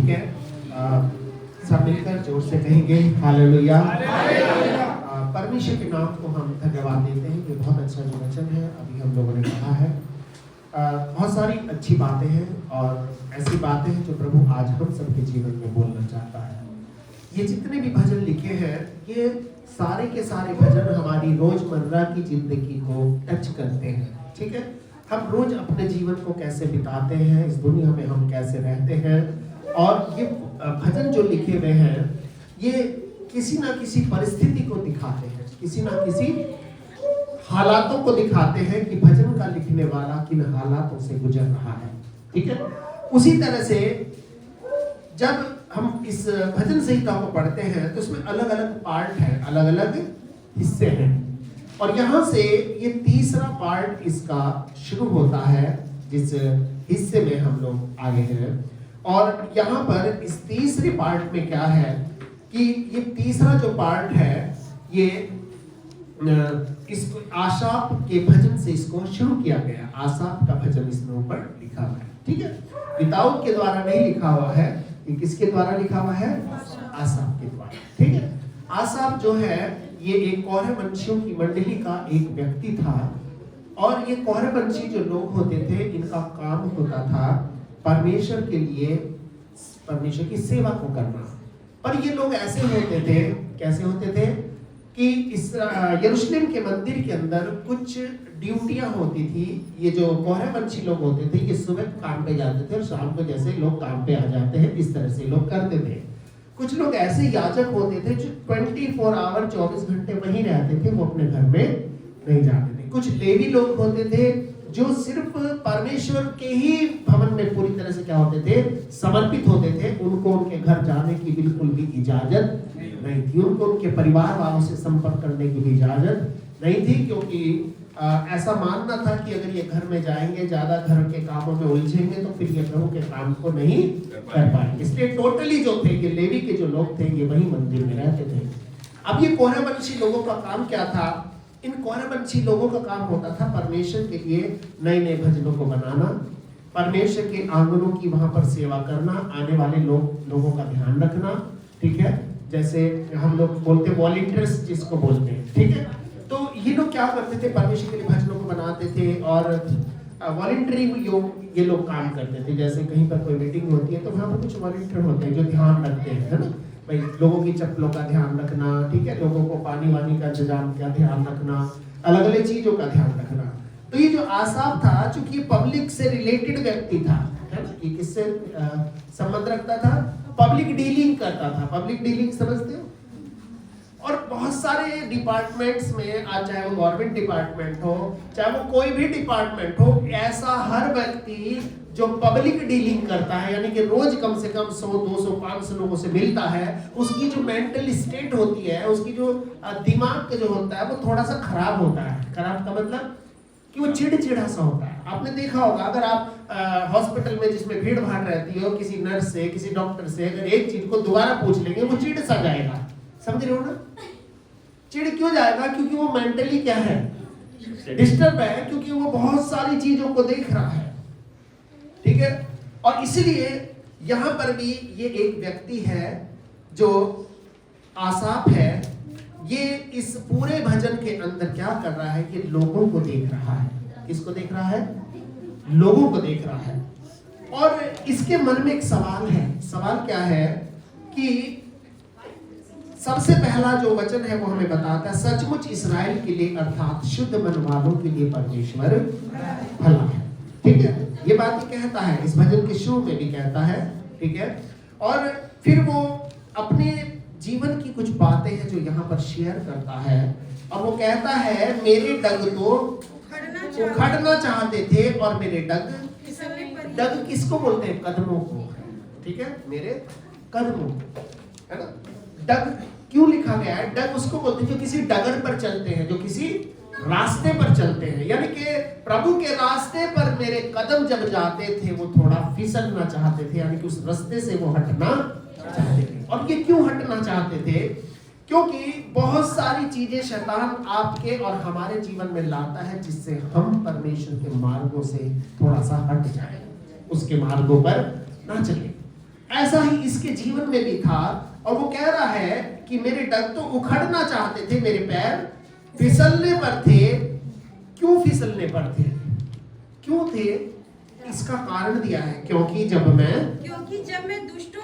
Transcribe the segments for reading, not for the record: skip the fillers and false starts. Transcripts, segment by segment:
ठीक है, सब मिलकर जोर से कहेंगे हालेलुया। परमेश्वर के नाम को हम धन्यवाद देते हैं। ये बहुत अच्छा जो वचन है अभी हम लोगों ने कहा है। बहुत सारी अच्छी बातें हैं और ऐसी बातें हैं जो प्रभु आज हम सबके जीवन में बोलना चाहता है। ये जितने भी भजन लिखे हैं ये सारे के सारे भजन हमारी रोजमर्रा की जिंदगी को टच करते हैं। ठीक है, हम रोज अपने जीवन को कैसे बिताते हैं, इस दुनिया में हम कैसे रहते हैं, और ये भजन जो लिखे हुए हैं ये किसी ना किसी परिस्थिति को दिखाते हैं, किसी ना किसी हालातों को दिखाते हैं कि भजन का लिखने वाला किन हालातों से गुजर रहा है। ठीक है, उसी तरह से जब हम इस भजन संहिता को पढ़ते हैं तो उसमें अलग अलग पार्ट है, अलग अलग हिस्से हैं, और यहाँ से ये तीसरा पार्ट इसका शुरू होता है जिस हिस्से में हम लोग आए हैं। और यहाँ पर इस तीसरे पार्ट में क्या है कि ये तीसरा जो पार्ट है ये इसको आसाफ के भजन से इसको शुरू किया गया। आसाफ का भजन इसमें ऊपर लिखा हुआ है। ठीक है, दाऊद के द्वारा नहीं लिखा हुआ है, ये किसके द्वारा लिखा हुआ है? आसाफ के द्वारा। ठीक है, आसाफ जो है ये एक कौरववंशियों की मंडली का एक व्यक्ति था, और ये कौरववंशी जो लोग होते थे इनका काम होता था परमेश्वर के लिए परमेश्वर की सेवा को करना। पर ये लोग ऐसे होते थे, कैसे होते थे कि इस यरूशलेम के मंदिर के अंदर कुछ ड्यूटियां होती थी। ये जो कौरववंशी लोग होते थे ये सुबह काम पे जाते थे और शाम को जैसे लोग काम पे आ जाते हैं इस तरह से लोग करते थे। कुछ लोग ऐसे याजक होते थे जो 24 आवर 24 घंटे वहीं रहते थे, वो अपने घर में नहीं जाते थे। कुछ लेवी लोग होते थे जो सिर्फ परमेश्वर के ही भवन में पूरी तरह से क्या होते थे? समर्पित होते थे। उनको उनके घर जाने की बिल्कुल भी इजाजत नहीं थी, उनको उनके परिवार वालों से संपर्क करने की भी इजाजत नहीं थी, क्योंकि ऐसा मानना था कि अगर ये घर में जाएंगे ज्यादा घर के कामों में उलझेंगे तो फिर ये प्रभु के काम को नहीं कर पाएंगे। इसलिए टोटली जो थे, ये लेवी के जो लोग थे ये वही मंदिर में रहते थे। अब ये कौरववंशी लोगों का काम क्या था? इन कौरववंशी लोगों का काम होता था परमेश्वर के लिए नए नए भजनों को बनाना, परमेश्वर के आंगनों की वहां पर सेवा करना, आने वाले लोगों का ध्यान रखना। ठीक है, जैसे हम लोग बोलते वॉलंटियर्स जिसको बोलते हैं। ठीक है, तो ये लोग क्या करते थे? परमेश्वर के लिए भजनों को बनाते थे और वॉलंटरी ये लोग काम करते थे। जैसे कहीं पर कोई मीटिंग होती है तो वहाँ पर कुछ वॉलंटियर होते हैं जो ध्यान रखते हैं, है ना भाई, लोगों की चप्पलों का ध्यान रखना, ठीक है, लोगों को पानी वानी का इंतजाम का ध्यान रखना, अलग अलग चीजों का ध्यान रखना। तो ये जो आसाफ था, चूंकि पब्लिक से रिलेटेड व्यक्ति था, है ना, ये किससे संबंध रखता था? पब्लिक डीलिंग करता था। पब्लिक डीलिंग समझते हो? और बहुत सारे डिपार्टमेंट्स में, आज चाहे वो गवर्नमेंट डिपार्टमेंट हो, चाहे वो कोई भी डिपार्टमेंट हो, ऐसा हर व्यक्ति जो पब्लिक डीलिंग करता है, यानी कि रोज कम से कम 100, 200, 500 लोगों से मिलता है, उसकी जो मेंटल स्टेट होती है, उसकी जो दिमाग जो होता है वो थोड़ा सा खराब होता है। खराब का मतलब कि वो चिड़चिड़ा सा होता है। आपने देखा होगा, अगर आप हॉस्पिटल में जिसमें भीड़ भाड़ रहती है, किसी नर्स से, किसी डॉक्टर से अगर एक चीज को दोबारा पूछ लेंगे वो चिड़ सा जाएगा। समझ रहे हो ना? चिड़ क्यों जाएगा? क्योंकि वो मेंटली क्या है? डिस्टर्ब है, क्योंकि वो बहुत सारी चीजों को देख रहा है। ठीक है, और इसलिए यहां पर भी ये एक व्यक्ति है जो आसाफ है, ये इस पूरे भजन के अंदर क्या कर रहा है कि लोगों को देख रहा है। किसको देख रहा है? लोगों को देख रहा है। और इसके मन में एक सवाल है। सवाल क्या है कि सबसे पहला जो वचन है वो हमें बताता है, सचमुच इस्राएल के लिए अर्थात शुद्ध मन वालों के लिए परमेश्वर भला है। ठीक है, ये बात कहता है, इस भजन के शुरू में भी कहता है। ठीक है, और फिर वो अपने जीवन की कुछ बातें हैं जो यहाँ पर शेयर करता है, और वो कहता है मेरे डग तो उखड़ना चाहते थे और मेरे डग किसको बोलते हैं? कदमों को। ठीक है, मेरे कदमों को, है ना। डग क्यों लिखा गया है? डग उसको बोलते हैं जो किसी डगर पर चलते हैं, जो किसी रास्ते पर चलते हैं, यानी कि प्रभु के रास्ते पर मेरे कदम जब जाते थे वो थोड़ा फिसलना चाहते थे, यानी कि उस रास्ते से वो हटना चाहते थे। और ये क्यों हटना चाहते थे? क्योंकि बहुत सारी चीजें शैतान आपके और हमारे जीवन में लाता है जिससे हम परमेश्वर के मार्गों से थोड़ा सा हट जाए, उसके मार्गों पर ना चले। ऐसा ही इसके जीवन में भी था। और वो कह रहा है कि मेरे डग तो उखड़ना चाहते थे, मेरे पैर फिसलने पर थे। क्यों फिसलने पर थे, क्यों थे? इसका कारण दिया है, क्योंकि जब मैं दुष्टों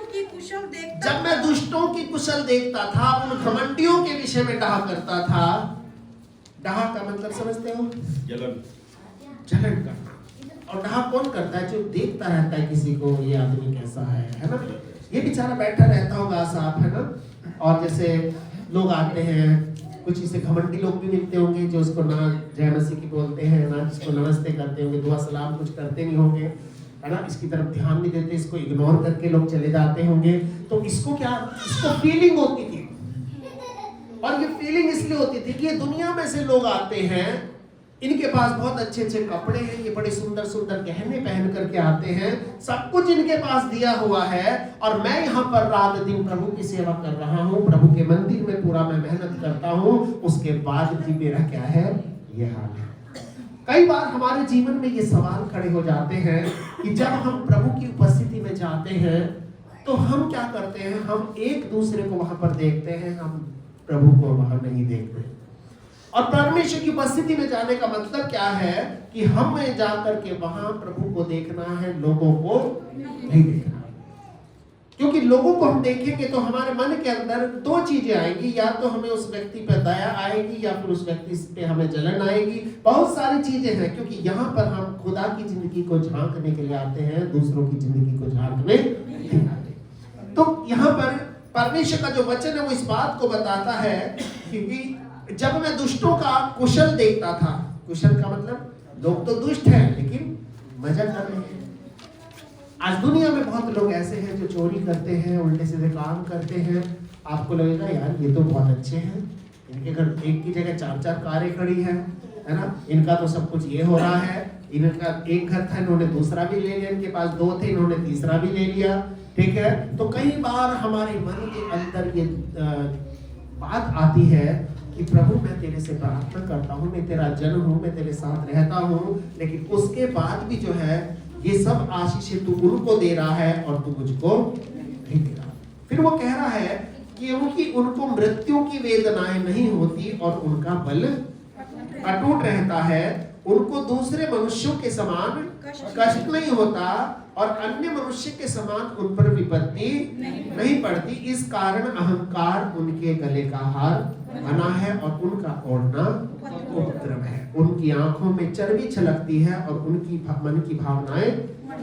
की कुशल देखता था, उन घमंडियों के विषय में डहा करता था। डहा का मतलब समझते हो? जलन करना। और डहा कौन करता है? जो देखता रहता है किसी को, ये आदमी कैसा है ना। ये बेचारा बैठा रहता होगा आसाफ, है ना। और जैसे लोग आते हैं, कुछ इसे घमंडी लोग भी मिलते होंगे जो उसको ना जय मसीह की बोलते हैं, ना जिसको नमस्ते करते होंगे, दुआ सलाम कुछ करते नहीं होंगे, है ना। इसकी तरफ ध्यान नहीं देते, इसको इग्नोर करके लोग चले जाते होंगे। तो इसको फीलिंग होती थी। और ये फीलिंग इसलिए होती थी कि ये दुनिया में से लोग आते हैं, इनके पास बहुत अच्छे अच्छे कपड़े हैं, ये बड़े सुंदर सुंदर गहने पहन करके आते हैं, सब कुछ इनके पास दिया हुआ है, और मैं यहाँ पर रात दिन प्रभु की सेवा कर रहा हूँ, प्रभु के मंदिर में पूरा मैं मेहनत करता हूँ, उसके बाद भी मेरा क्या है, ये हाल है। कई बार हमारे जीवन में ये सवाल खड़े हो जाते हैं कि जब हम प्रभु की उपस्थिति में जाते हैं तो हम क्या करते हैं? हम एक दूसरे को वहां पर देखते हैं, हम प्रभु को वहां नहीं देखते। और परमेश्वर की उपस्थिति में जाने का मतलब क्या है कि हमें जाकर के वहां प्रभु को देखना है, लोगों को नहीं देखना। क्योंकि लोगों को हम देखेंगे तो हमारे मन के अंदर दो चीजें आएंगी, या तो हमें उस व्यक्ति पर दया आएगी या फिर उस व्यक्ति पे हमें जलन आएगी। बहुत सारी चीजें हैं, क्योंकि यहाँ पर हम खुदा की जिंदगी को झांकने के लिए आते हैं, दूसरों की जिंदगी को झांकने नहीं आते। तो यहाँ पर परमेश्वर का जो वचन है वो इस बात को बताता है कि जब मैं दुष्टों का कुशल देखता था, कुशल का मतलब लोग तो दुष्ट हैं लेकिन मजा कर रहे हैं। आज दुनिया में बहुत लोग ऐसे हैं जो चोरी करते हैं, उल्टे सीधे काम करते हैं। आपको लगेगा यार ये तो बहुत अच्छे हैं, इनके घर एक की जगह 4-4 कारें खड़ी है ना, इनका तो सब कुछ ये हो रहा है। इनका एक घर था, इन्होंने दूसरा भी ले लिया, इनके पास 2 थे, इन्होंने तीसरा भी ले लिया। ठीक है, तो कई बार हमारे मन के अंदर ये बात आती है कि प्रभु मैं तेरे से प्रार्थना करता हूँ, मैं तेरा जन हूँ, मैं तेरे साथ रहता हूँ, लेकिन उसके बाद भी जो है ये सब आशीष तू उनको दे रहा है और तू मुझको नहीं दे रहा। फिर वो कह रहा है कि उनको मृत्यु की वेदनाएं नहीं होती और उनका बल अटूट रहता है, उनको दूसरे मनुष्यों के समान कष्ट नहीं होता और अन्य मनुष्य के समान उन पर विपत्ति नहीं पड़ती। इस कारण अहंकार उनके गले का हार बना है और उनका ओढ़ना उपद्रव है। उनकी आंखों में चर्बी छलकती है और उनकी मन की भावनाएं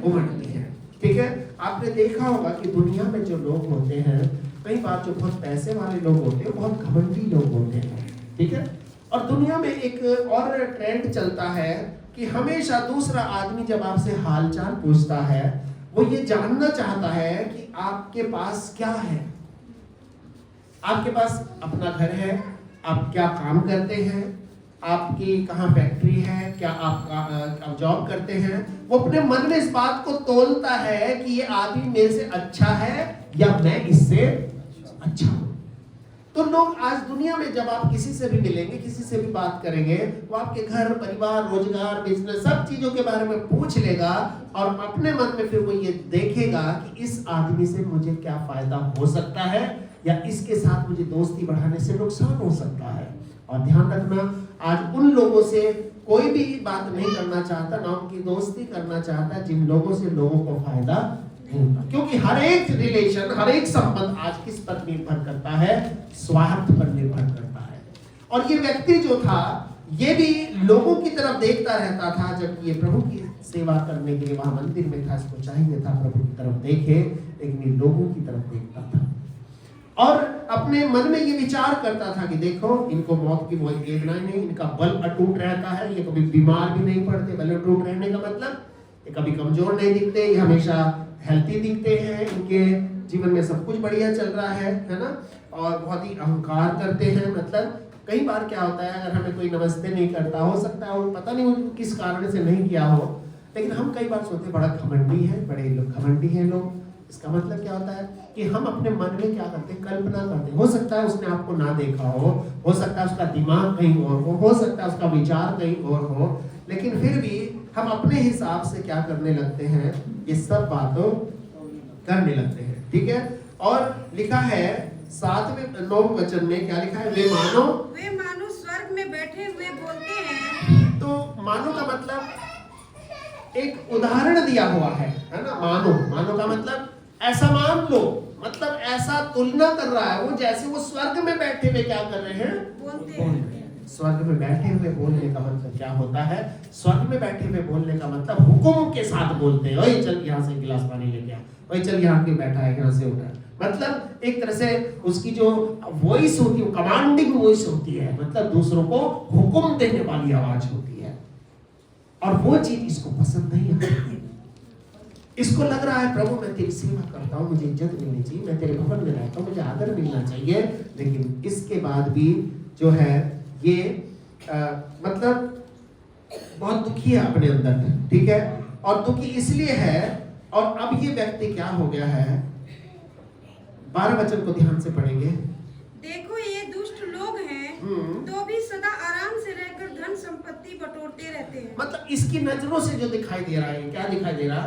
उमड़ती हैं। ठीक है, आपने देखा होगा कि दुनिया में जो लोग होते हैं, कई बार जो बहुत पैसे वाले लोग होते हैं, बहुत घमंडी लोग होते हैं। ठीक है, और दुनिया में एक और ट्रेंड चलता है कि हमेशा दूसरा आदमी जब आपसे हालचाल पूछता है, वो ये जानना चाहता है कि आपके पास क्या है। आपके पास अपना घर है, आप क्या काम करते हैं, आपकी कहाँ फैक्ट्री है, क्या आप जॉब करते हैं। वो अपने मन में इस बात को तोलता है कि ये आदमी मेरे से अच्छा है या मैं इससे अच्छा हूं। तो लोग आज दुनिया में जब आप किसी से भी मिलेंगे, किसी से भी बात करेंगे, वो आपके घर परिवार रोजगार बिजनेस सब चीजों के बारे में पूछ लेगा और अपने मन में फिर वो ये देखेगा कि इस आदमी से मुझे क्या फायदा हो सकता है या इसके साथ मुझे दोस्ती बढ़ाने से नुकसान हो सकता है। और ध्यान रखना, आज उन लोगों से कोई भी बात नहीं करना चाहता, ना उनकी दोस्ती करना चाहता जिन लोगों से लोगों को फायदा होता, क्योंकि हर एक रिलेशन, हर एक संबंध आज किस पर निर्भर करता है, स्वार्थ पर निर्भर करता है। और ये व्यक्ति जो था, ये भी लोगों की तरफ देखता रहता था, जबकि ये प्रभु की सेवा करने के लिए वहां मंदिर में था, इसको चाहिए था प्रभु की तरफ देखे, लेकिन ये लोगों की तरफ देखता था और अपने मन में ये विचार करता था कि देखो इनको मौत की वेदना नहीं, इनका बल अटूट रहता है, ये कभी बीमार भी नहीं पड़ते। बल अटूट रहने का मतलब ये कभी कमजोर नहीं दिखते, ये हमेशा हेल्थी दिखते हैं, इनके जीवन में सब कुछ बढ़िया चल रहा है ना। और बहुत ही अहंकार करते हैं। मतलब कई बार क्या होता है, अगर हमें कोई नमस्ते नहीं करता, हो सकता है वो पता नहीं किस कारण से नहीं किया हो, लेकिन हम कई बार सोचते बड़ा घमंडी है, बड़े लोग घमंडी हैं लोग। इसका मतलब क्या होता है कि हम अपने मन में क्या करते हैं, कल्पना करते हैं। हो सकता है उसने आपको ना देखा हो सकता है उसका दिमाग कहीं और हो सकता है उसका विचार कहीं और हो, लेकिन फिर भी हम अपने हिसाब से क्या करने लगते हैं, ये सब बातों करने लगते हैं। ठीक है। और लिखा है 7वें 9 वचन में क्या लिखा है, वे मानो स्वर्ग में बैठे हुए बोलते हैं। तो मानो का मतलब एक उदाहरण दिया हुआ है ना। मानो का मतलब ऐसा मान लो, मतलब ऐसा तुलना कर रहा है वो, जैसे वो स्वर्ग में बैठे हुए क्या कर रहे हैं, बोलते हैं। स्वर्ग में बैठे हुए बोलने का मतलब क्या होता है, स्वर्ग में बैठे हुए बोलने का मतलब हुक्म के साथ बोलते हैं। ओए चल यहाँ से गिलास पानी लेके आ, ओए चल यहाँ के बैठा है, यहाँ से उठा। मतलब एक तरह से उसकी जो वॉइस होती है, कमांडिंग वॉइस होती है, मतलब दूसरों को हुक्म देने वाली आवाज होती है। और वो चीज इसको पसंद नहीं आती। इसको लग रहा है प्रभु मैं तेरी सेवा करता हूँ, मुझे इज्जत मिलनी चाहिए, मैं तेरे भवन में रहता हूँ, मुझे आदर मिलना चाहिए। लेकिन इसके बाद भी जो है ये मतलब बहुत दुखी है अपने अंदर, ठीक है। और दुखी इसलिए है, और अब ये व्यक्ति क्या हो गया है, 12 वचन को ध्यान से पढ़ेंगे। देखो ये दुष्ट लोग हैं तो भी सदा आराम से रहकर धन संपत्ति बटोरते रहते हैं। मतलब इसकी नजरों से जो दिखाई दे रहा है, क्या दिखाई दे रहा,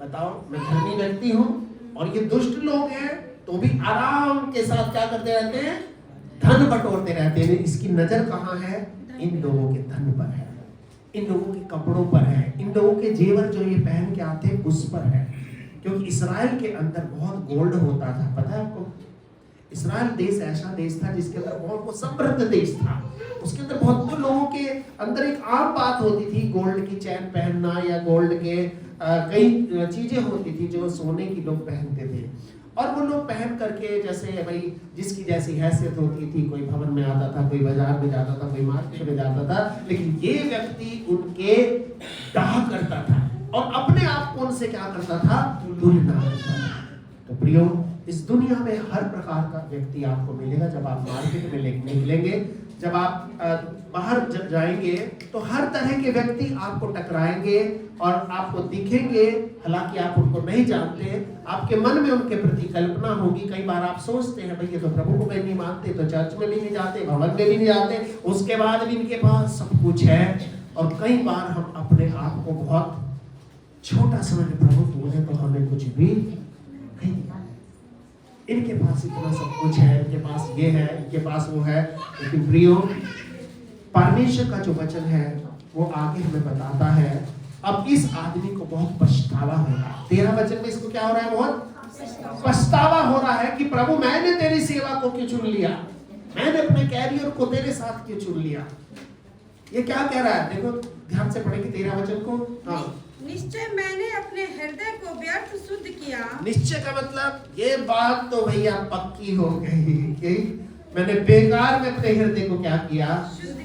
बताओ। मैं धनी व्यक्ति हूँ और ये दुष्ट लोग हैं तो भी आराम के साथ क्या करते रहते हैं, धन बटोरते रहते हैं। इसकी नजर कहाँ है, इन लोगों के धन पर है, इन लोगों के कपड़ों पर है, इन लोगों के जेवर जो ये पहन के आते हैं उस पर है। क्योंकि इस्राएल के अंदर बहुत गोल्ड होता था, पता है आपको। इस्राएल देश ऐसा देश था जिसके अंदर बहुत समृद्ध देश था। उसके अंदर बहुत लोगों के अंदर एक आम बात होती थी, गोल्ड की चैन पहनना या गोल्ड के कई चीजें होती थी जो सोने की लोग पहनते थे। और वो लोग पहन करके जैसे भाई जिसकी जैसी हैसियत होती थी, कोई भवन में आता था, कोई बाजार में जाता था, कोई मार्केट में जाता था। लेकिन ये व्यक्ति उनके डाह करता था और अपने आप को उनसे क्या करता था, तुलना करता था। तो प्रियो, इस दुनिया में हर प्रकार का व्यक्ति आपको मिलेगा। जब आप मार्केट में निकलेंगे, जब आप बाहर जाएंगे तो हर तरह के व्यक्ति आपको टकराएंगे और आपको दिखेंगे। हालांकि आप उनको नहीं जानते, आपके मन में उनके प्रति कल्पना होगी। कई बार आप सोचते हैं भाई ये तो प्रभु को नहीं मानते, तो चर्च में भी नहीं जाते, भवन में भी नहीं जाते, उसके बाद भी इनके पास सब कुछ है। और कई बार हम अपने आप को बहुत छोटा समझ, प्रभु तूने तो हमें कुछ भी नहीं दिया, इनके पास इतना सब कुछ है, इनके पास ये है, इनके पास वो है। लेकिन प्रियो, परमेश्वर का जो वचन है वो आगे हमें बताता है अब इस आदमी को बहुत पछतावा होगा। 13 वचन में इसको क्या हो रहा है, बहुत पछतावा हो रहा है कि प्रभु मैंने तेरी सेवा को क्यों चुन लिया, मैंने अपने कैरियर को तेरे साथ क्यों चुन लिया। ये क्या कह रहा है, देखो ध्यान से पढ़ेंगे 13 वचन को। हाँ, निश्चय मैंने अपने हृदय को व्यर्थ शुद्ध किया। निश्चय का मतलब ये बात तो भैया पक्की हो गई कि मैंने बेकार में अपने हृदय को क्या किया,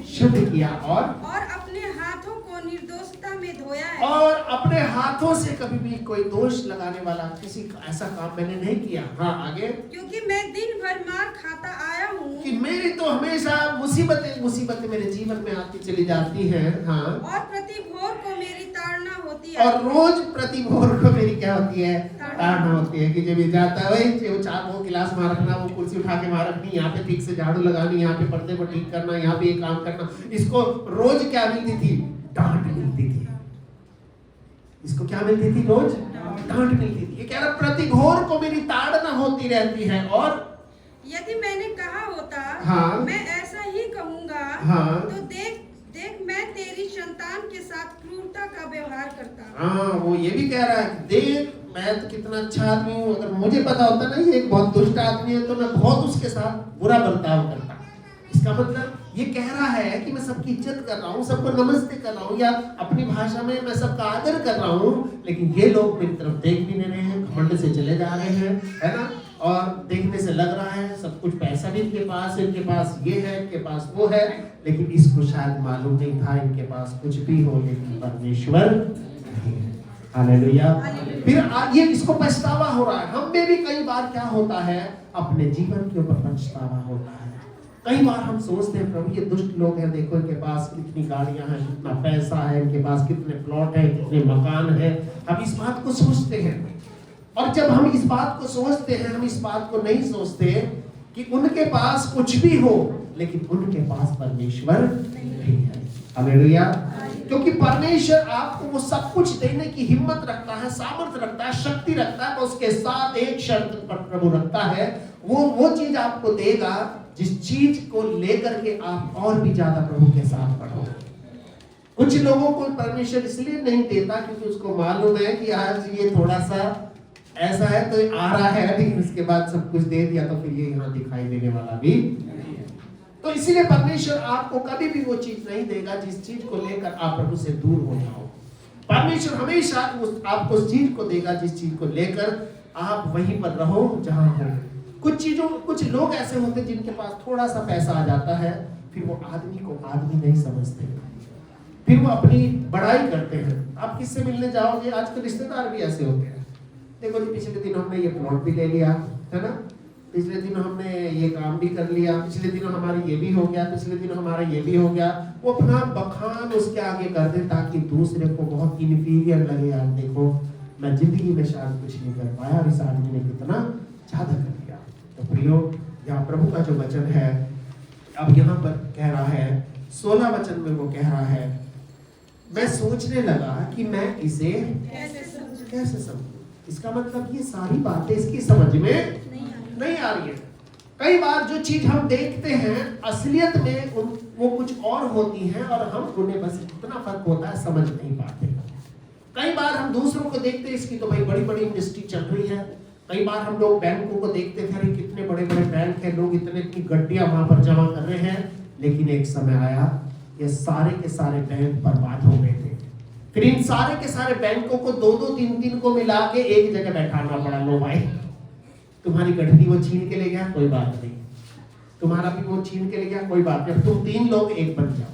शुद्ध किया। और अपने हाथों को निर्दोषता में धोया है। और अपने हाथों से कभी भी कोई दोष लगाने वाला किसी ऐसा काम मैंने नहीं किया। हाँ आगे, क्योंकि मैं दिन भर मार खाता आया हूँ कि मेरी तो हमेशा मुसीबतें मेरे जीवन में आती चली जाती हैं। हाँ, और प्रति भोर को मेरी ताड़ना होती है। और रोज प्रति भोर को मेरी क्या होती है, ताड़ना होती है। कि जब ये जाता है वो चार वो गिलास मार रखना, वो कुर्सी उठा के मार रखनी, यहाँ पे ठीक से झाड़ू लगानी, यहाँ पे पर्दे को ठीक करना, यहाँ पे ये काम करना। इसको रोज क्या मिलती थी, डांट मिलती थी। इसको क्या मिलती थी, रोज डांट मिलती थी। ये कह रहा प्रति भोर को मेरी ताड़ना होती रहती है। और यदि मैंने कहा होता हाँ, मैं ऐसा ही कहूँगा, हाँ, तो देख मैं तेरी संतान के साथ क्रूरता का व्यवहार करता। हाँ, वो ये भी कह रहा है देख मैं तो कितना अच्छा आदमी हूँ, अगर मुझे पता होता ना ये एक बहुत दुष्ट आदमी है तो मैं बहुत उसके साथ बुरा बर्ताव करता। इसका मतलब ये कह रहा है कि मैं सबकी इज्जत कर रहा हूँ, सबको नमस्ते कर रहा हूँ, या अपनी भाषा में मैं सबका आदर कर रहा हूँ। लेकिन ये लोग मेरी तरफ देख भी नहीं रहे हैं, घमंड से चले जा रहे हैं, है ना। और देखने से लग रहा है सब कुछ, पैसा भी इनके पास है, इनके पास ये है, इनके पास वो है। लेकिन इसको शायद मालूम नहीं था इनके पास कुछ भी हो लेकिन परमेश्वर नहीं है। हालेलुया। फिर ये इसको पछतावा हो रहा है। हम में भी कई बार क्या होता है, अपने जीवन के ऊपर पछतावा होता है। कई बार हम सोचते हैं प्रभु ये दुष्ट लोग हैं, देखो इनके पास कितनी गाड़ियां हैं, कितना पैसा है, इनके पास कितने प्लॉट है, कितने मकान है। हम इस बात को सोचते हैं। और जब हम इस बात को सोचते हैं, हम इस बात को नहीं सोचते कि उनके पास कुछ भी हो लेकिन उनके पास परमेश्वर नहीं है। हालेलुया। क्योंकि परमेश्वर आपको वो सब कुछ देने की हिम्मत रखता है, सामर्थ्य रखता है, शक्ति रखता है, पर उसके साथ एक शर्त पर प्रभु रखता है, वो चीज आपको देगा जिस चीज को लेकर के आप और भी ज्यादा प्रभु के साथ बढ़ो। कुछ लोगों को परमेश्वर इसलिए नहीं देता क्योंकि उसको मालूम है कि आज ये थोड़ा सा ऐसा है तो आ रहा है, लेकिन उसके बाद सब कुछ दे दिया तो फिर ये यहाँ दिखाई देने वाला भी। तो इसीलिए परमेश्वर आपको कभी भी वो चीज नहीं देगा जिस चीज को लेकर आप प्रभु से दूर हो जाओ। परमेश्वर हमेशा आपको उस चीज को देगा जिस चीज को लेकर आप वहीं पर रहो जहां हो। कुछ लोग ऐसे होते हैं जिनके पास थोड़ा सा पैसा आ जाता है, फिर वो आदमी को आदमी नहीं समझते, फिर वो अपनी बड़ाई करते हैं। आप किससे मिलने जाओगे, आजकल रिश्तेदार भी ऐसे होते हैं। देखो जी, पिछले दिन हमने ये प्लॉट भी ले लिया है ना, पिछले दिन हमने ये काम भी कर लिया, पिछले दिनों हमारी ये भी हो गया, पिछले दिनों हमारा ये भी हो गया। वो अपना बखान उसके आगे कर दे ताकि दूसरे को बहुत इन्फीरियर लगे, यार देखो मैं जिंदगी में शायद कुछ नहीं कर पाया और इस आदमी ने कितना ज्यादा कर लिया। तो प्रियो, यहाँ प्रभु का जो वचन है अब यहाँ पर कह रहा है 16 वचन में वो कह रहा है, मैं सोचने लगा कि मैं इसे कैसे समझूं। इसका मतलब ये सारी बातें इसकी समझ में नहीं आ रही है। कई बार जो चीज हम देखते हैं असलियत में वो कुछ और होती है और हम उन्हें बस इतना फर्क होता है समझ नहीं पाते। कई बार हम दूसरों को देखते हैं, इसकी तो भाई बड़ी बड़ी इंडस्ट्री चल रही है। कई बार हम लोग बैंकों को देखते हैं, कितने बड़े बड़े बैंक है, लोग इतने की गड्डियां वहां पर जमा कर रहे हैं, लेकिन एक समय आया ये सारे के सारे बैंक बर्बाद हो गए थे। फिर इन सारे के सारे बैंकों को 2-2, 3-3 को मिला के एक जगह बैठाना पड़ा। लो भाई, तुम्हारी गड्डी वो छीन के ले गया, कोई बात नहीं, तुम्हारा भी वो छीन के ले गया, कोई बात नहीं, तुम 3 लोग एक बन जाओ।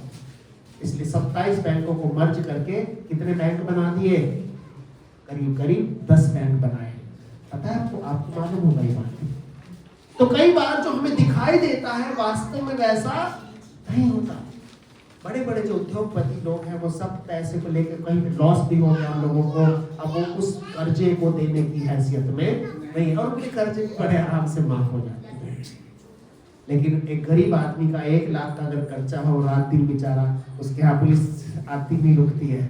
इसलिए 27 बैंकों को मर्ज करके कितने बैंक बना दिए, करीब 10 बैंक बनाए। पता है आपको मालूम होगा ये बात। तो कई बार जो हमें दिखाई देता है वास्तव में वैसा नहीं होता। बड़े बड़े जो उद्योगपति लोग हैं वो सब पैसे को लेकर कहीं लॉस भी हो गया उन लोगों को, अब वो उस कर्जे को देने की हैसियत में नहीं, और उनके कर्जे भी बड़े आराम से माफ हो जाते हैं। लेकिन एक गरीब आदमी का 1 लाख का अगर कर्जा हो, रात दिन बेचारा, उसके यहाँ पुलिस आती नहीं रुकती है,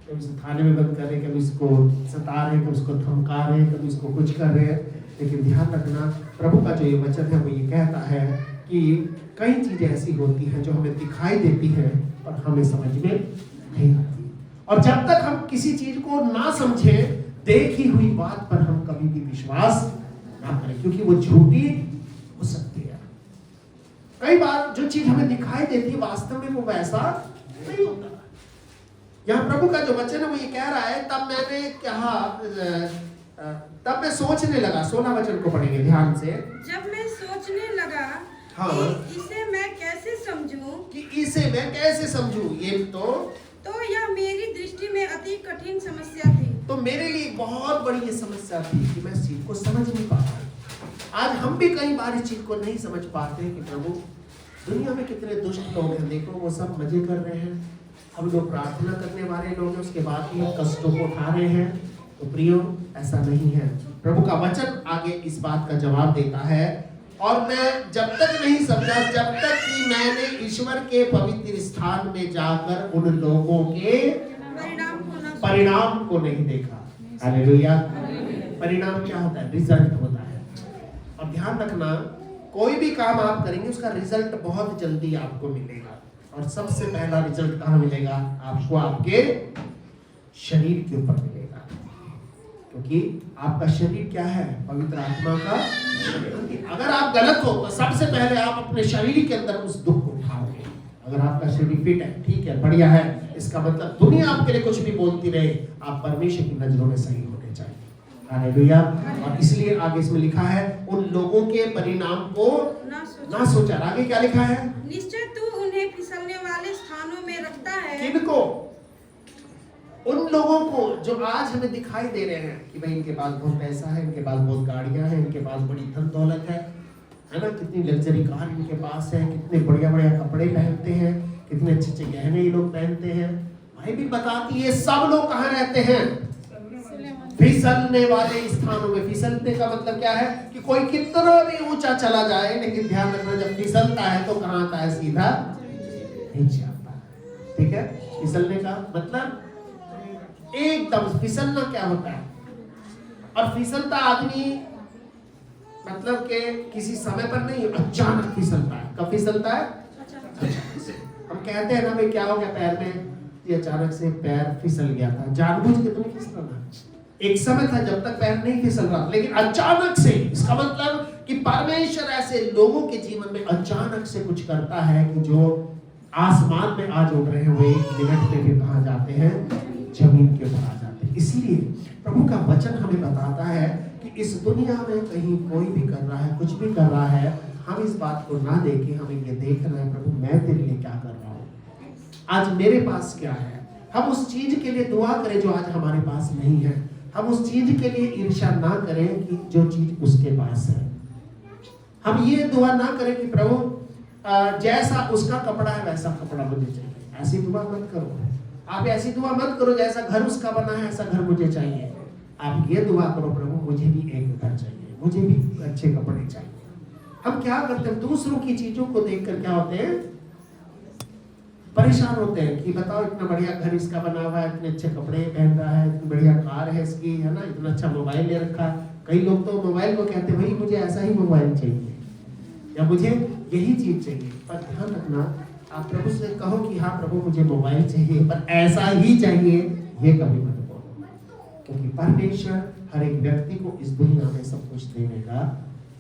कभी उसे थाने में बंद कर रहे, कभी उसको सता रहे, कभी उसको धमका रहे, कभी उसको कुछ कर रहे हैं। लेकिन ध्यान रखना, प्रभु का जो ये वचन है वो ये कहता है कि कई चीजें ऐसी होती हैं जो हमें दिखाई देती हैं पर हमें समझ में नहीं आती। और जब तक हम किसी चीज को ना समझें, देखी हुई बात पर हम कभी भी विश्वास ना करें, क्योंकि वो झूठी हो सकती है। कई बार जो चीज हमें दिखाई देती है वास्तव में वो वैसा नहीं होता। यहाँ प्रभु का जो वचन है वो ये कह रहा है, तब मैंने कहा, तब मैं सोचने लगा। 16 वचन को पढ़ेंगे ध्यान से। जब मैं सोचने लगा हाँ, कि इसे मैं कैसे समझूं, ये तो यह मेरी दृष्टि में अति कठिन समस्या थी। तो मेरे लिए बहुत बड़ी ये समस्या थी कि मैं इस चीज को समझ नहीं पाता। आज हम भी कई बार इस चीज को नहीं समझ पाते कि प्रभु दुनिया में कितने दुष्ट लोग हैं, देखो वो सब मजे कर रहे हैं, हम लोग प्रार्थना करने वाले लोग हैं, उसके बाद भी कष्टों को उठा रहे हैं। तो प्रियो, ऐसा नहीं है। प्रभु का वचन आगे इस बात का जवाब देता है, और मैं जब तक नहीं समझा, जब तक कि मैंने ईश्वर के पवित्र स्थान में जाकर उन लोगों के परिणाम को नहीं देखा। हालेलुया। परिणाम क्या होता है? रिजल्ट होता है। और ध्यान रखना, कोई भी काम आप करेंगे उसका रिजल्ट बहुत जल्दी आपको मिलेगा। और सबसे पहला रिजल्ट कहाँ मिलेगा? आपको आपके शरीर के ऊपर मिलेगा, क्योंकि आपका शरीर क्या है? पवित्र आत्मा का। अगर आप गलत हो तो सबसे पहले आप अपने शरीर के अंदर उस दुख को उठाओगे। अगर आपका शरीर फिट है, ठीक है, बढ़िया है, इसका मतलब दुनिया आपके लिए कुछ भी बोलती रहे, आप परमेश्वर की नजरों में सही होने चाहिए। हालेलुया। और इसलिए आगे इसमें लिखा है, उन लोगों के परिणाम को ना सोचा। आगे क्या लिखा है? निश्चय तू उन्हें फिसलने वाले स्थानों में रखता है। किनको? उन लोगों को जो आज हमें दिखाई दे रहे हैं कि भाई इनके पास बहुत पैसा है, इनके पास बहुत गाड़ियां हैं, इनके पास बड़ी धन दौलत है ना, कितनी लग्जरी कार इनके पास है, कितने बढ़िया बढ़िया कपड़े पहनते हैं, कितने अच्छे अच्छे गहने ये लोग पहनते हैं। बाइबल बताती है सब लोग कहाँ रहते हैं? फिसलने वाले स्थानों में। फिसलने का मतलब क्या है? कि कोई कितना भी ऊंचा चला जाए, लेकिन ध्यान रखना जब फिसलता है तो कहाँ आता है? सीधा नीचे आता है। ठीक है, फिसलने का मतलब एकदम फिसलना क्या होता है, और फिसलता आदमी मतलब के किसी समय पर नहीं, अचानक फिसलता है। कब फिसलता है? हम कहते हैं ना भाई क्या हो गया पैर में, ये अचानक से पैर फिसल गया था, जानबूझ के तो नहीं फिसला ना। एक समय था जब तक पैर नहीं फिसल रहा, लेकिन अचानक से, इसका मतलब कि परमेश्वर ऐसे लोगों के जीवन में अचानक से कुछ करता है कि जो आसमान में आज उड़ रहे हैं वो एक मिनट में भी कहाँ जाते हैं, जमीन के ऊपर आ जाते हैं। इसलिए प्रभु का वचन हमें बताता है कि इस दुनिया में कहीं कोई भी कर रहा है, कुछ भी कर रहा है, हम इस बात को ना देखें, हमें ये देखना है प्रभु मैं तेरे लिए क्या कर रहा हूँ, आज मेरे पास क्या है। हम उस चीज के लिए दुआ करें जो आज हमारे पास नहीं है, हम उस चीज के लिए ईर्ष्या ना करें कि जो चीज उसके पास है। हम ये दुआ ना करें कि प्रभु जैसा उसका कपड़ा है वैसा कपड़ा मुझे चाहिए, ऐसी दुआ मत करो। आप ऐसी दुआ मत करो जैसा घर उसका बना है ऐसा घर मुझे चाहिए। आप ये दुआ करो प्रभु मुझे भी एक घर चाहिए, मुझे भी अच्छे कपड़े चाहिए। हम क्या करते हैं, दूसरों की चीजों को देखकर क्या होते हैं, परेशान होते हैं कि बताओ इतना बढ़िया घर इसका बना हुआ है, इतने अच्छे कपड़े पहन रहा है, इतनी बढ़िया कार है इसकी, है ना, इतना अच्छा मोबाइल ले रखा है। कई लोग तो मोबाइल को कहते हैं भाई मुझे ऐसा ही मोबाइल चाहिए या मुझे यही चीज चाहिए। पर ध्यान रखना, आप प्रभु से कहो कि हाँ प्रभु मुझे मोबाइल चाहिए पर ऐसा ही चाहिए, ये कभी मत बोलो, क्योंकि परमेश्वर हर एक व्यक्ति को इस दुनिया में सब कुछ देने का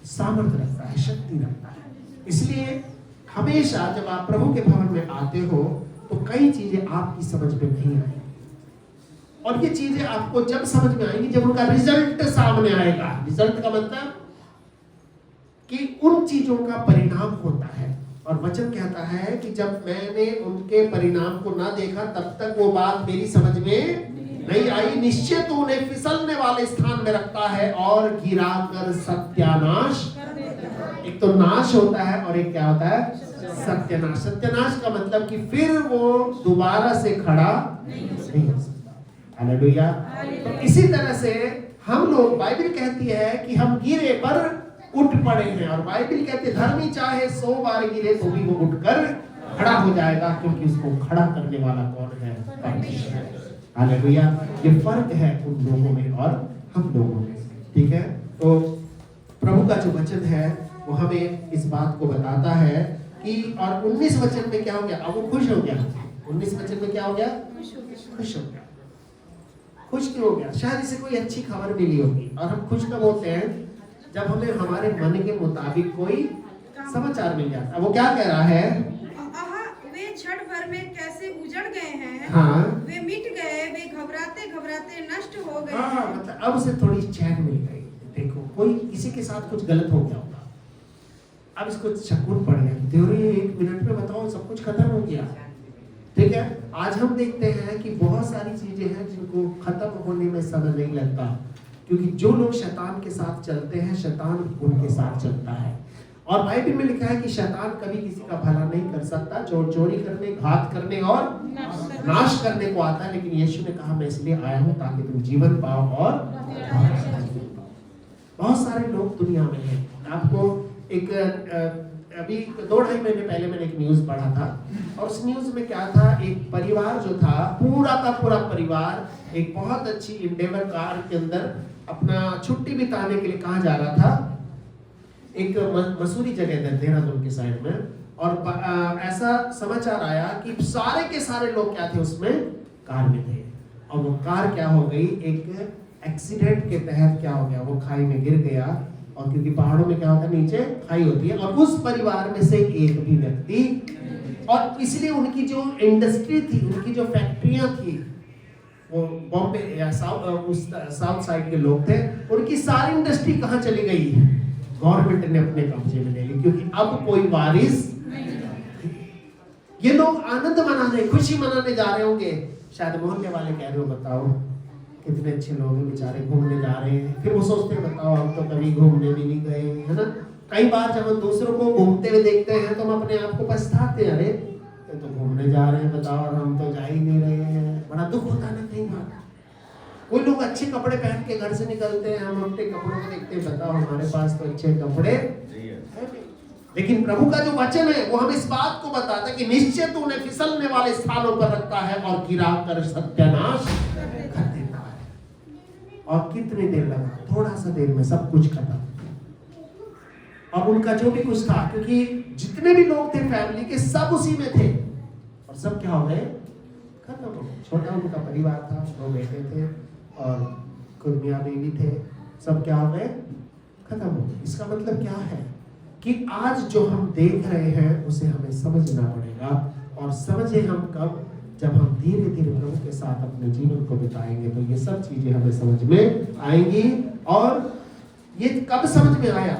सामर्थ्य रखता है, शक्ति रखता है। इसलिए हमेशा जब आप प्रभु के भवन में आते हो तो कई चीजें आपकी समझ में नहीं आएंगी, और ये चीजें आपको जब समझ में आएंगी जब उनका रिजल्ट सामने आएगा। रिजल्ट का मतलब कि उन चीजों का परिणाम होता है, और वचन कहता है कि जब मैंने उनके परिणाम को ना देखा तब तक वो बात मेरी समझ में नहीं आई। निश्चय तो उन्हें फिसलने वाले स्थान में रखता है और गिराकर सत्यानाश। एक तो नाश होता है और एक क्या होता है, सत्यानाश। सत्यानाश का मतलब कि फिर वो दोबारा से खड़ा नहीं हो सकता। हालेलुया। तो इसी तरह से हम लोग, बाइबल कहती है कि हम गिरे पर उठ पड़े हैं, और बाइबल कहती है धर्मी चाहे 100 बार गिरे तो भी वो उठकर खड़ा हो जाएगा, क्योंकि उसको खड़ा करने वाला कौन है, परमेश्वर। हालेलुया। ये फर्क है उन लोगों में और हम लोगों में, ठीक है। तो प्रभु का जो वचन है वो हमें इस बात को बताता है कि, और 19 वचन में क्या हो गया, अब वो खुश हो गया। 19 वचन में क्या हो गया, खुश हो गया। खुश क्यों हो गया? शायद इसे कोई अच्छी खबर मिली होगी, और हम खुश कब होते हैं, जब हमें हमारे मन के मुताबिक कोई समाचार मिल जाता है। वो क्या कह रहा है, वे क्षण भर में कैसे उजड़ गए हैं, हाँ, वे मिट गए, वे घबराते घबराते नष्ट हो गए। हाँ, मतलब अब उसे थोड़ी चैन मिल गई। देखो कोई किसी के साथ कुछ गलत हो गया होगा, अब इसको शकून पड़ गया, देखो ये 1 मिनट में बताओ सब कुछ खत्म हो गया, ठीक है। आज हम देखते हैं कि बहुत सारी चीजें हैं जिनको खत्म होने में समय नहीं लगता, क्योंकि जो लोग शैतान के साथ चलते हैं शैतान उनके साथ चलता है। और बाइबल में लिखा है कि शैतान कभी किसी का भला नहीं कर सकता, चोरी करने, घात करने और नाश करने को आता है, लेकिन यीशु ने कहा मैं इसलिए आया हूं ताकि तुम जीवन पाओ और बहुत सारे लोग दुनिया में हैं। आपको एक अभी 2-2.5 महीने पहले मैंने एक न्यूज पढ़ा था, और उस न्यूज में क्या था, एक परिवार जो था, पूरा का पूरा परिवार एक बहुत अच्छी इंडेवर कार के अंदर अपना छुट्टी बिताने के लिए कहाँ जा रहा था, एक मसूरी जगह है देहरादून के साइड में। और ऐसा समाचार आया कि सारे के सारे लोग क्या थे उसमें, कार में थे, और वो कार क्या हो गई, एक एक्सीडेंट के तहत क्या हो गया, वो खाई में गिर गया। और क्योंकि पहाड़ों में क्या होता है, नीचे खाई होती है, और उस परिवार में से एक भी व्यक्ति, और इसलिए उनकी जो इंडस्ट्री थी, उनकी जो फैक्ट्रियां थी, वो बॉम्बे या साउथ साइड के लोग थे, उनकी सारी इंडस्ट्री कहाँ चली गई, गवर्नमेंट ने अपने कब्जे में ले ली, क्योंकि अब कोई वारिस। ये लोग आनंद मनाने, खुशी मनाने जा रहे होंगे, शायद मोहल्ले वाले कह रहे हो बताओ कितने अच्छे लोग हैं बेचारे, घूमने जा रहे हैं। फिर वो सोचते हैं बताओ हम तो कभी घूमने भी नहीं गए, है ना। कई बार जब हम दूसरों को घूमते हुए देखते हैं तो हम अपने आप को पछताते हैं, अरे ये तो घूमने जा रहे हैं बताओ, और हम तो जा ही नहीं रहे हैं। बड़ा दुख होता है ना कई बार। कोई लोग अच्छे कपड़े पहन के घर से निकलते हैं, हम अपने कपड़ों को देखते हैं, बताओ हमारे पास तो अच्छे कपड़े हैं नहीं। लेकिन प्रभु का जो वचन है वो हमें इस बात को बताता है कि निश्चय तू उन्हें फिसलने वाले स्थानों पर रखता है और गिरा कर सत्यानाश कर देता है। और कितनी देर लगा, थोड़ा सा देर में सब कुछ खत्म। और उनका जो भी कुछ था, क्योंकि जितने भी लोग थे फैमिली के, सब उसी में थे, और सब क्या हो गए, खत्म हो गए। छोटा उनका परिवार था, 2 बेटे थे और कुछ मियां बीवी थे, सब क्या हो गए, खत्म हो गए। इसका मतलब क्या है कि आज जो हम देख रहे हैं उसे हमें समझना पड़ेगा। और समझे हम कब, जब हम धीरे धीरे प्रभु के साथ अपने जीवन को बिताएंगे तो ये सब चीजें हमें समझ में आएंगी। और ये कब समझ में आया,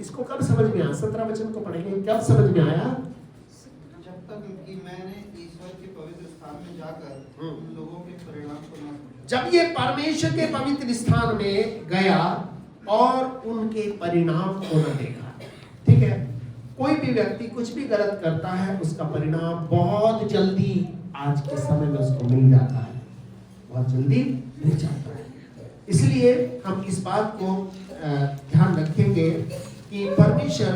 इसको कब समझ में आया, 17 वचन को पढ़ेंगे, कब समझ में आया, जब तक कि मैंने ईश्वर के पवित्र स्थान में जाकर उन लोगों के परिणाम को न समझा। जब ये परमेश्वर के पवित्र स्थान में गया और उनके परिणाम को न देखा। ठीक है, कोई भी व्यक्ति कुछ भी गलत करता है, उसका परिणाम बहुत जल्दी आज के समय में उसको मिल जाता है, बहुत जल्दी मिल जाता है। इसलिए हम इस बात को ध्यान रखेंगे कि परमेश्वर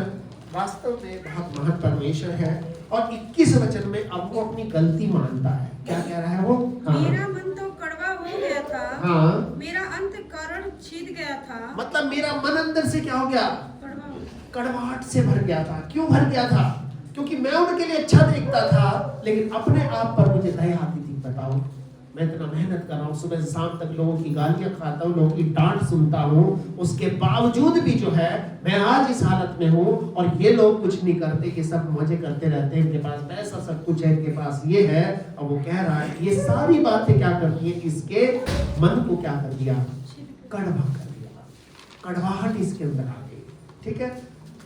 वास्तव में बहुत महान परमेश्वर है। और 21 वचन में अब वो अपनी गलती मानता है। क्या कह रहा है वो, हाँ। मेरा मन तो कड़वा हो गया था, हाँ। मेरा अंतःकरण छिद गया था। मतलब मेरा मन अंदर से क्या हो गया, कड़वा, कड़वाहट से भर गया था। क्यों भर गया था, क्योंकि मैं उनके लिए अच्छा देखता था, लेकिन अपने आप पर मुझे दया आती थी। बताओ, मैं इतना मेहनत कर रहा हूँ, सुबह से शाम तक लोगों की गालियां खाता हूँ, लोगों की डांट सुनता हूँ, उसके बावजूद भी जो है मैं आज इस हालत में हूँ। और ये लोग कुछ नहीं करते, कि सब मजे करते रहते हैं, इनके पास पैसा सब कुछ है, इनके पास ये है। और वो कह रहा है ये सारी बातें क्या करती है, इसके मन को क्या कर दिया, कड़वा कर दिया, कड़वाहट इसके अंदर आ गई। ठीक है,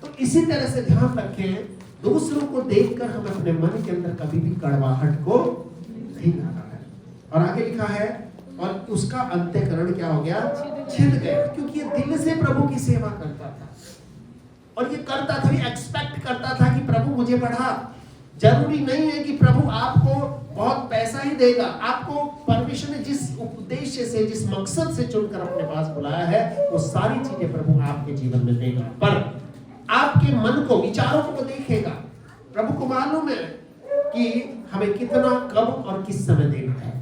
तो इसी तरह से ध्यान रखें, दूसरों को देखकर हम अपने मन के अंदर कभी भी कड़वाहट को नहीं लाना है। और आगे लिखा है, और उसका अंतःकरण क्या हो गया, छिद गया, क्योंकि ये दिल से प्रभु की सेवा करता था। और ये करता था, ये एक्सपेक्ट करता था कि प्रभु मुझे बढ़ा। जरूरी नहीं है कि प्रभु आपको बहुत पैसा ही देगा, आपको परमेश्वर ने जिस उद्देश्य से, जिस मकसद से चुनकर अपने पास बुलाया है, वो सारी चीजें प्रभु आपके जीवन में देगा। पर आपके मन को, विचारों को देखेगा। प्रभु को मालूम है कि हमें कितना, कब और किस समय देना है।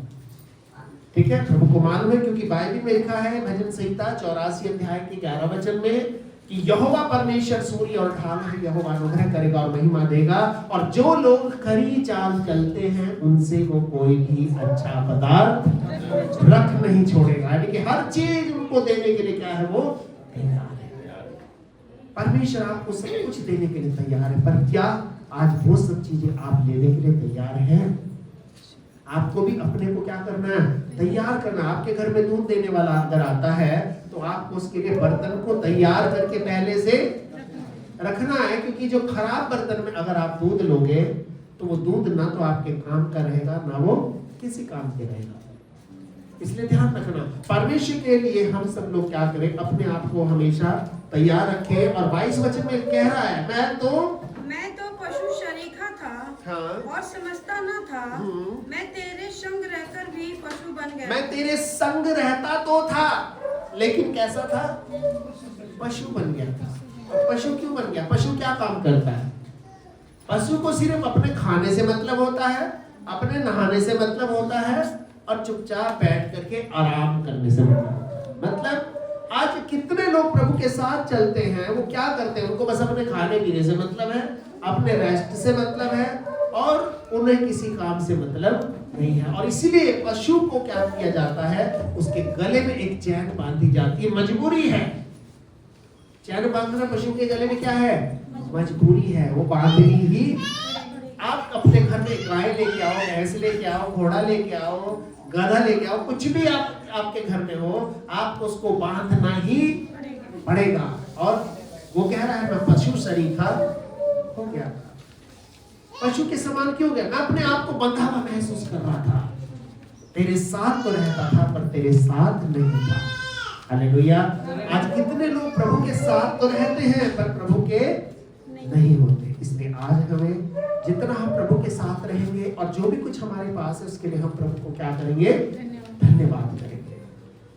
ठीक है, प्रभु को मालूम है, क्योंकि बाइबल में लिखा है भजन संहिता 84 अध्याय के 11 वचन में कि यहोवा परमेश्वर सूर्य और ढाल है, यहोवा अनुग्रह करेगा और महिमा देगा। और जो लोग खरी चाल चलते हैं उनसे वो कोई भी अच्छा पदार्थ रख नहीं छोड़ेगा। यानी कि हर चीज उनको देने के लिए क्या है, वो तैयार है। परमेश्वर आपको सब कुछ देने के लिए तैयार है, पर क्या आज वो सब चीजें आप लेने के लिए तैयार हैं? आपको भी अपने को क्या करना है, तैयार करना। आपके घर में दूध देने वाला अगर आता है तो आपको उसके लिए बर्तन को तैयार करके पहले से रखना है, क्योंकि जो खराब बर्तन में अगर आप दूध लोगे तो वो दूध ना तो आपके काम का रहेगा, ना वो किसी काम के रहेगा। इसलिए ध्यान रखना, परमेश्वर के लिए हम सब लोग क्या करें, अपने आप को हमेशा तैयार रखें। और 22 वचन में कह रहा है, मैं तो पशु शरीखा था, हाँ। और समझता न था, मैं तेरे संग रहकर भी पशु बन गया। मैं तेरे संग रहता तो था, लेकिन कैसा था, पशु बन गया था। और पशु क्यों बन गया, पशु क्या काम करता है? पशु को सिर्फ अपने खाने से मतलब होता है, अपने नहाने से मतलब होता है, और चुपचाप बैठ करके आराम करने से मतलब आज कितने लोग प्रभु के साथ चलते हैं, वो क्या करते हैं, उनको बस अपने खाने पीने से मतलब है, अपने रेस्ट से मतलब है, और उन्हें किसी काम से मतलब नहीं है। और इसीलिए पशु को क्या किया जाता है, उसके गले में एक चैन बांधी जाती है, मजबूरी है। चैन बांधना पशु के गले में क्या है, मजबूरी है, वो बांधनी ही। आप अपने घर में गाय लेके आओ, भैंस लेके आओ, घोड़ा लेके आओ, गधा लेके आओ, कुछ भी आपके घर में हो, आपको उसको बांधना ही पड़ेगा। और वो कह रहा है मैं पशु शरीखा हो गया था, पशु के समान क्यों हो गया, मैं अपने आप को बंधा हुआ महसूस कर रहा था। तेरे साथ तो रहता था पर तेरे साथ नहीं था। हालेलुया। आज कितने लोग प्रभु के साथ तो रहते हैं पर प्रभु के नहीं होते। इसलिए आज हमें जितना हम प्रभु के साथ रहेंगे और जो भी कुछ हमारे पास है उसके लिए हम प्रभु को क्या करेंगे, धन्यवाद करेंगे।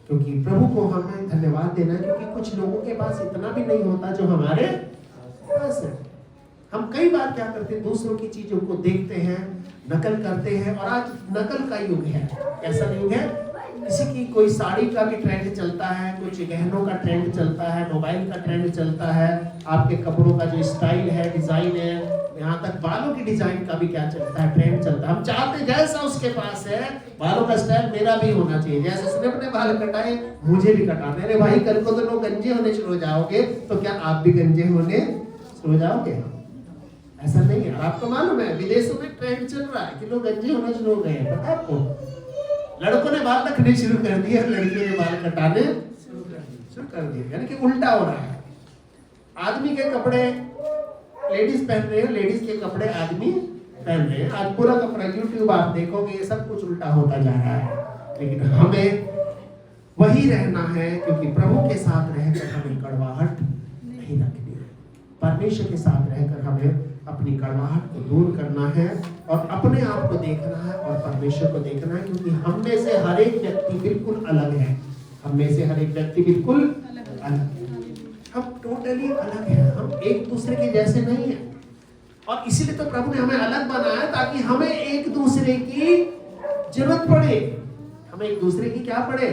क्योंकि प्रभु को हमें धन्यवाद देना है, क्योंकि कुछ लोगों के पास इतना भी नहीं होता जो हमारे पास है। हम कई बार क्या करते हैं, दूसरों की चीजों को देखते हैं, नकल करते हैं, और आज नकल का युग है। कैसा युग है? किसी की कोई साड़ी का भी ट्रेंड चलता है, कुछ गहनों का ट्रेंड चलता है, मोबाइल का ट्रेंड चलता है, आपके कपड़ों का जो स्टाइल है, डिजाइन है, यहाँ तक बालों की डिजाइन का भी क्या चलता है, ट्रेंड चलता है। हम चाहते जैसा उसके पास है बालों का स्टाइल मेरा भी होना चाहिए, जैसे उसने अपने बाल कटाए मुझे भी कटाने। अरे भाई, कल को तो लोग गंजे होने शुरू हो जाओगे, तो क्या आप भी गंजे होने शुरू हो जाओगे? ऐसा नहीं है। और आपको मालूम है विदेशों में ट्रेंड चल रहा है कि लोग गंजे होने शुरू हो गए हैं, पता है आपको? लड़कों ने बाल रखने शुरू कर दिए, लड़कियों ने बाल कटाने शुरू कर दिए, यानी कि उल्टा हो रहा है। आदमी के कपड़े लेडीज पहन रहे हैं, लेडीज के कपड़े आदमी पहन रहे हैं। आज पूरा कपड़ा यूट्यूब आप देखोगे, ये सब कुछ उल्टा होता जा रहा है। लेकिन हमें वही रहना है, क्योंकि प्रभु के साथ रहकर हमें कड़वाहट नहीं रखनी है। परमेश्वर के साथ रहकर हमें अपनी कड़वाहट को दूर करना है और अपने आप को देखना है और परमेश्वर को देखना है, क्योंकि हम में से हर एक व्यक्ति बिल्कुल अलग है। हम में से हर एक व्यक्ति बिल्कुल अलग है। हम टोटली अलग हैं, हम एक दूसरे के जैसे नहीं हैं। और इसीलिए तो प्रभु ने हमें अलग बनाया, ताकि हमें एक दूसरे की जरूरत पड़े। हमें एक दूसरे की क्या पड़े?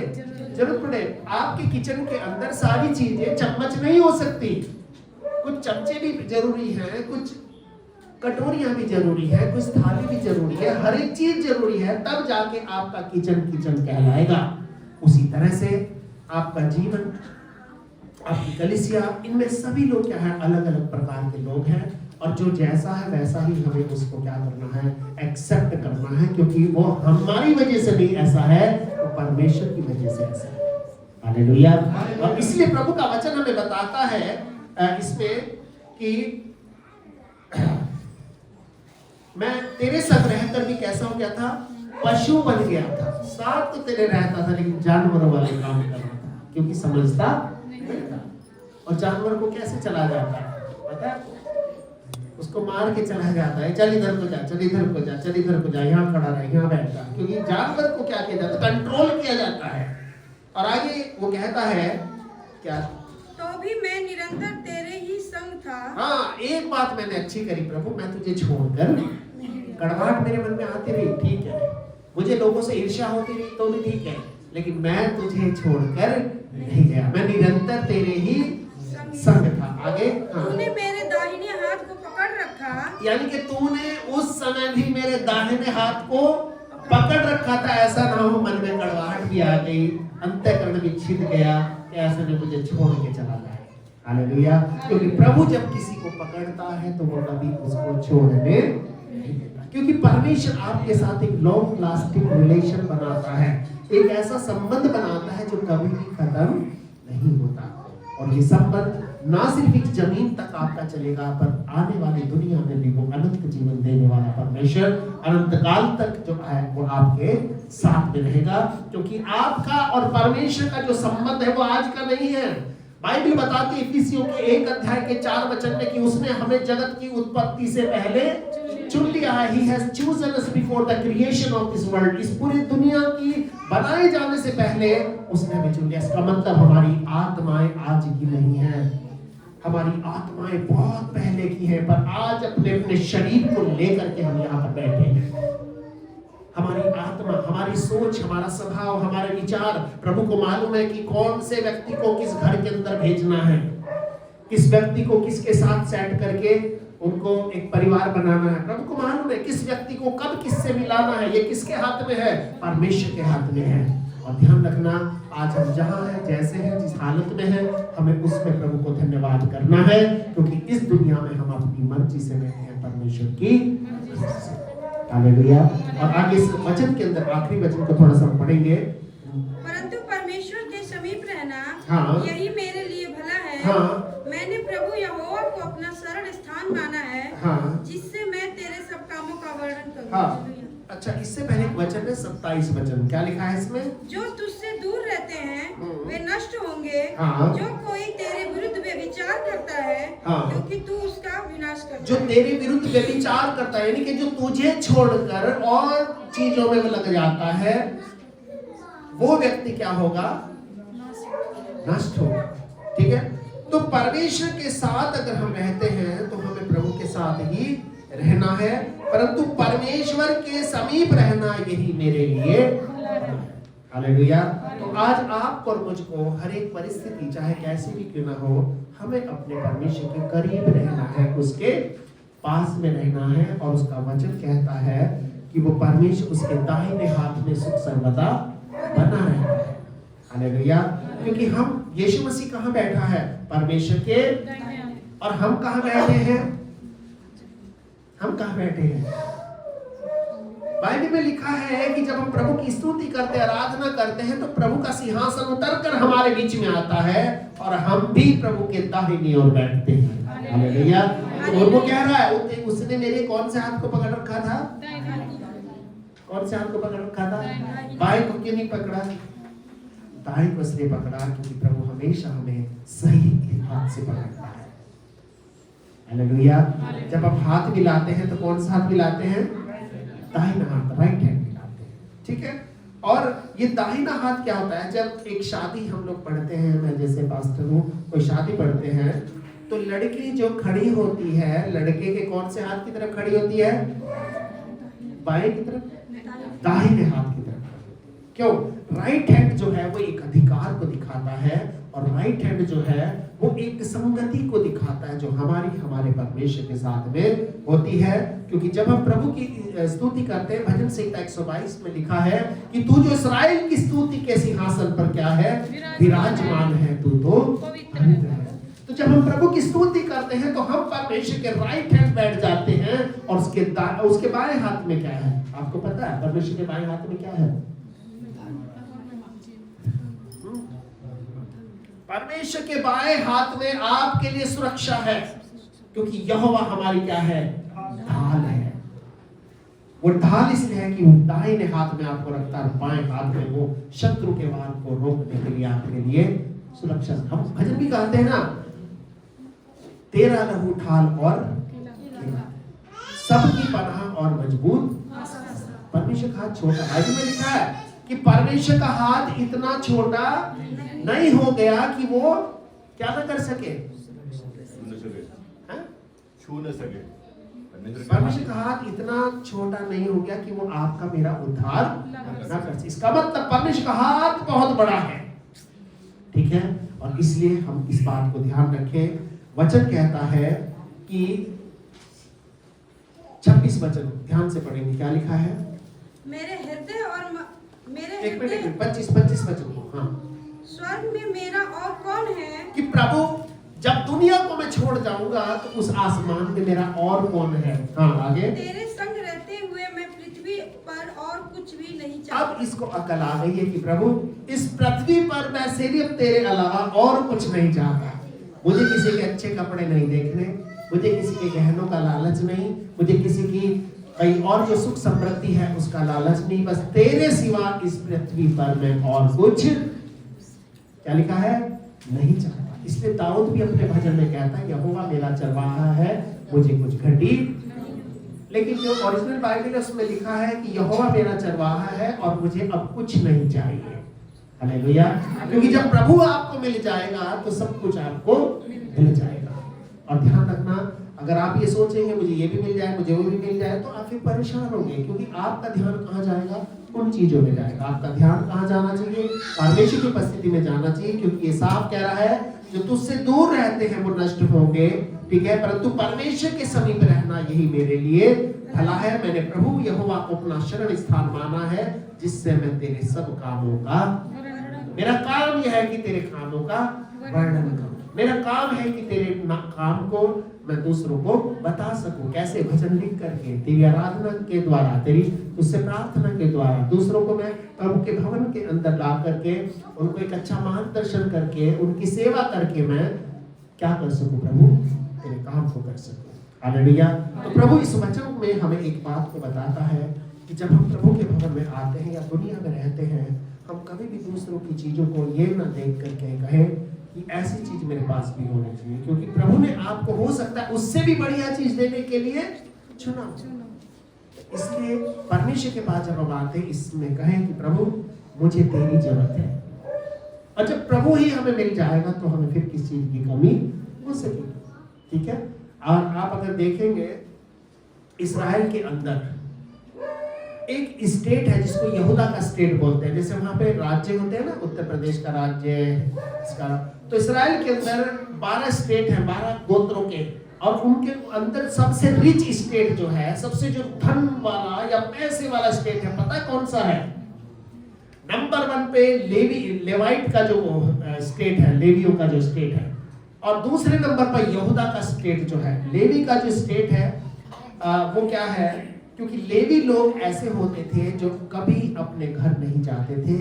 जरूरत पड़े। आपके किचन के अंदर सारी चीजें चम्मच नहीं हो सकती, कुछ चमचे भी जरूरी हैं, कुछ कटोरियां भी जरूरी है, कुछ थाली भी जरूरी है, हर एक चीज जरूरी है, तब जाके आपका किचन कहलाएगा। उसी तरह से आपका जीवन, आपकी कलीसिया, इनमें सभी लोग क्या है, अलग अलग प्रकार के लोग हैं, और जो जैसा है वैसा ही हमें उसको क्या करना है, एक्सेप्ट करना है, क्योंकि वो हमारी वजह से नहीं ऐसा है, वो परमेश्वर की वजह से ऐसा है। हालेलुया। और इसलिए प्रभु का वचन हमें बताता है इसमें कि मैं तेरे संग रहकर भी कैसा हो गया था, पशु बन गया था। साथ तो तेरे रहता था, लेकिन जानवरों वाले काम कर रहा था, क्योंकि समझता नहीं था। और जानवर को कैसे चला जाता है पता है? उसको मार के चला जाता है, चल इधर को जा, चल इधर को जा, चल इधर को जा, यहाँ खड़ा रहे, यहाँ बैठ जा, क्योंकि जानवर को क्या किया जाता है, कंट्रोल किया जाता है। और आगे वो कहता है क्या, तो भी मैं निरंतर तेरे ही संग था। हाँ, एक बात मैंने अच्छी करी प्रभु, मैं तुझे छोड़कर, कड़वाहट मेरे मन में आती रही, ठीक है, मुझे लोगों से ईर्ष्या होती रही तो भी ठीक है, लेकिन मैं तुझे छोड़कर नहीं गया, मैं निरंतर तेरे ही संग था। आगे, तूने मेरे दाहिने हाथ को पकड़ रखा, यानी कि तूने उस समय भी मेरे दाहिने हाथ को पकड़ रखा था। ऐसा ना हो मन में कड़वाहट भी आ गई, अंतःकरण भी छिद गया, ऐसे में मुझे छोड़ के चला जाए। हालेलुया। क्योंकि प्रभु जब किसी को पकड़ता है तो वो कभी उसको छोड़ने नहीं देता, क्योंकि परमेश्वर आपके साथ एक लॉन्ग लास्टिंग रिलेशन बनाता है, एक ऐसा संबंध बनाता है जो कभी भी खत्म नहीं होता। और ये संबंध ना सिर्फ एक जमीन तक आपका चलेगा, पर आने वाली दुनिया में भी वो अनंत जीवन देने वाला परमेश्वर अनंत काल तक जो है वो आपके साथ में रहेगा। क्योंकि आपका और परमेश्वर का जो संबंध है वो आज का नहीं है। बाइबल बताती है इफिसियों के 1 अध्याय के 4 वचन में कि उसने हमें जगत की उत्पत्ति से पहले चुन लिया है। He has chosen us before the creation of this world। इस पूरी दुनिया की बनाए जाने से पहले उसने हमें चुन लिया। इसका मतलब हमारी आत्माएं आज की नहीं है, हमारी आत्माएं बहुत पहले की है, पर आज अपने अपने शरीर को लेकर के हम यहाँ पर बैठे हैं। हमारी आत्मा, हमारी सोच, हमारा स्वभाव, हमारे विचार, प्रभु को मालूम है कि कौन से व्यक्ति को किस घर के अंदर भेजना है, किस व्यक्ति को किसके साथ सेट करके उनको एक परिवार बनाना है। प्रभु को मालूम है किस व्यक्ति को कब किससे मिलाना है। ये किसके हाथ में है? परमेश्वर के हाथ में है। और ध्यान रखना, आज हम जहाँ हैं, जैसे हैं, जिस हालत में हैं, हमें उसमें प्रभु को धन्यवाद करना है, क्योंकि इस दुनिया में हम अपनी मर्जी से नहीं हैं, परमेश्वर की मर्जी से। हालेलुया। और आगे इस वचन के अंदर आखिरी वचन को थोड़ा सा पढ़ेंगे। परंतु परमेश्वर के समीप रहना, हाँ, यही मेरे लिए भला है। हाँ, मैंने प्रभु यहोवा को अपना शरण स्थान माना है, हाँ, जिससे मैं तेरे सब कामों का वर्णन करूं। हाँ। अच्छा, इससे पहले एक वचन है 27 वचन, क्या लिखा है इसमें? जो तुझसे दूर रहते हैं वे नष्ट होंगे। हाँ। जो कोई तेरे विरुद्ध व्यभिचार करता है, हाँ। क्योंकि तू उसका विनाश करता जो है। तेरे विरुद्ध व्यभिचार करता है, यानी कि जो तुझे छोड़कर और चीजों में लग जाता है, वो व्यक्ति क्या होगा? नष्ट होगा। ठीक है। तो परमेश्वर के साथ अगर हम रहते हैं तो हमें प्रभु के साथ ही रहना है, परंतु परमेश्वर के समीप रहना यही मेरे लिए। हालेलुया। तो आज आपको और मुझको हर एक परिस्थिति चाहे कैसी भी क्यों ना हो, हमें अपने परमेश्वर के करीब रहना है, उसके पास में रहना है। और उसका वचन कहता है कि वो परमेश्वर उसके दाहिने हाथ में सुख सर्वदा बना रहता है। हालेलुया। क्योंकि हम यीशु मसीह कहाँ बैठा है? परमेश्वर के। और हम कहाँ बैठे हैं? हम कहाँ बैठे हैं? बाइबल में लिखा है कि जब हम प्रभु की स्तुति करते, आराधना करते हैं, तो प्रभु का सिंहासन उतरकर हमारे बीच में आता है और हम भी प्रभु के दाहिनी ओर बैठते हैं। हालेलुया। और वो कह रहा है, उसने मेरे कौन से हाथ को पकड़ रखा था? कौन से हाथ को पकड़ रखा था? बाएं को क्यों नहीं पकड़ा? दाएं को इसलिए पकड़ा क्योंकि प्रभु हमेशा हमें सही हाथ से पकड़ता है। हालेलुया। जब आप हाथ मिलाते हैं तो कौन सा हाथ मिलाते हैं? दाहिना हाथ, राइट हैंड मिलाते हैं। ठीक है। और ये दाहिना हाथ क्या होता है? जब एक शादी हम लोग पढ़ते हैं, मैं जैसे पास्टर हूँ, कोई शादी पढ़ते हैं तो लड़की जो खड़ी होती है, लड़के के कौन से हाथ की तरफ खड़ी होती है? बाएं की तरफ, दाहिने हाथ की तरफ। क्यों? राइट हैंड जो है वो एक अधिकार को दिखाता है, और राइट हैंड जो है वो एक संगति को दिखाता है जो हमारे परमेश्वर के साथ में होती है। क्योंकि जब हम प्रभु की स्तुति करते हैं, भजन संहिता 122 में लिखा है कि तू जो इस्राएल की स्तुति के सिंहासन पर क्या है? विराजमान है, तू तो पवित्र है। तो जब हम प्रभु की स्तुति करते हैं तो हम परमेश्वर के राइट हैंड बैठ जाते हैं, और उसके बाएं हाथ में क्या है? आपको पता है परमेश्वर के बाएं हाथ में क्या है? परमेश्वर के बाएं हाथ में आपके लिए सुरक्षा है, क्योंकि यहोवा हमारी क्या है? ढाल है। वो ढाल इसलिए है कि वो दाहिने हाथ में आपको रखता है, बाएं हाथ में वो शत्रु के वार को रोकने के लिए आपके लिए सुरक्षा। हम भजन भी गाते हैं ना, तेरा लहू ढाल और सबकी पनाह और मजबूत। परमेश्वर का हाथ छोटा, बाइबल में लिखा है कि परमेश्वर का हाथ इतना छोटा नहीं हो गया कि वो क्या ना कर सके, छू न सके। परमेश्वर का हाथ इतना छोटा नहीं हो गया कि वो आपका मेरा उद्धार ना कर सके। इसका मतलब परमेश्वर का हाथ बहुत बड़ा है। ठीक है। और इसलिए हम इस बात को ध्यान रखें। वचन कहता है कि 26 वचन ध्यान से पढ़ेंगे, क्या लिखा है? मेरे हृदय और मेरे एक मिनट, हृदय 25 वचन। हाँ। स्वर्ग में मेरा और कौन है? कि प्रभु जब दुनिया को मैं छोड़ जाऊंगा तो उस आसमान में मेरा और कौन है? हाँ, आगे। तेरे संग रहते हुए मैं पृथ्वी पर और कुछ भी नहीं चाहता। अब इसको अकल आ गई है कि प्रभु इस पृथ्वी पर मैं सिर्फ तेरे अलावा और कुछ नहीं चाहता। मुझे किसी के अच्छे कपड़े नहीं देखने, मुझे किसी के गहनों का लालच नहीं, मुझे किसी की कहीं और जो सुख समृद्धि है उसका लालच नहीं, बस तेरे सिवा इस पृथ्वी पर मैं और कुछ, क्या लिखा है? नहीं चाहता। इसलिए दाऊद भी अपने भजन में कहता है, यहोवा मेरा चरवाहा है, मुझे कुछ घटी। लेकिन जो ओरिजिनल बाइबल है उसमें लिखा है कि यहोवा मेरा चरवाहा है और मुझे अब कुछ नहीं चाहिए। हालेलुया। क्योंकि जब प्रभु आपको मिल जाएगा तो सब कुछ आपको मिल जाएगा। और ध्यान रखना, अगर आप ये सोचेंगे मुझे ये भी मिल जाए, मुझे वो भी मिल जाए, तो आप फिर परेशान होंगे, क्योंकि आपका ध्यान कहाँ जाएगा? उन चीजों में जाएगा। आपका ध्यान कहाँ जाना चाहिए? परमेश्वर की उपस्थिति में जाना चाहिए, क्योंकि ये साफ कह रहा है जो तुझसे दूर रहते हैं वो नष्ट होंगे। ठीक है। परंतु परमेश्वर के समीप रहना यही मेरे लिए भला है। मैंने प्रभु यहोवा को अपना शरण स्थान माना है, जिससे मैं तेरे सब कामों का, मेरा काम यह है कि तेरे कामों का वर्णन करूं। मेरा काम है कि तेरे काम को मैं दूसरों को बता सकूं। कैसे? भजन लिख करके, तेरी आराधना के द्वारा, तेरी उससे प्रार्थना के द्वारा दूसरों को मैं प्रभु के भवन के अंदर ला करके उनको एक अच्छा मार्गदर्शन करके, उनकी सेवा करके मैं क्या कर सकूं? प्रभु तेरे काम को कर सकूं। हालेलुया। तो प्रभु इस वचन में हमें एक बात को बताता है कि जब हम प्रभु के भवन में आते हैं या दुनिया में रहते हैं, हम कभी भी दूसरों की चीजों को ये ना देख करके कहें कि ऐसी चीज मेरे पास भी होनी चाहिए, क्योंकि प्रभु ने आपको हो सकता है उससे भी बढ़िया चीज देने के लिए चुना। इसलिए परमेश्वर के पास जब हम आते हैं, इसमें कहें कि प्रभु मुझे तेरी जरूरत है, और जब प्रभु ही हमें मिल जाएगा तो हमें फिर किस चीज की कमी हो सकेगी, ठीक है। और आप अगर देखेंगे इस्राएल के अंदर एक स्टेट है जिसको यहूदा का स्टेट बोलते हैं, जैसे वहां पे राज्य होते हैं ना, उत्तर प्रदेश का राज्य इसका, तो इस्राएल के अंदर 12 स्टेट हैं, 12 गोत्रों के, और उनके अंदर सबसे रिच स्टेट जो है, सबसे जो धन वाला या पैसे वाला स्टेट है, पता है कौन सा है? नंबर 1 पे लेवाइट का जो स्टेट है, लेवियों का जो स्टेट है, और दूसरे नंबर पर यहूदा का स्टेट जो है। लेवी का जो स्टेट है वो क्या है, क्योंकि लेवी लोग ऐसे होते थे जो कभी अपने घर नहीं जाते थे,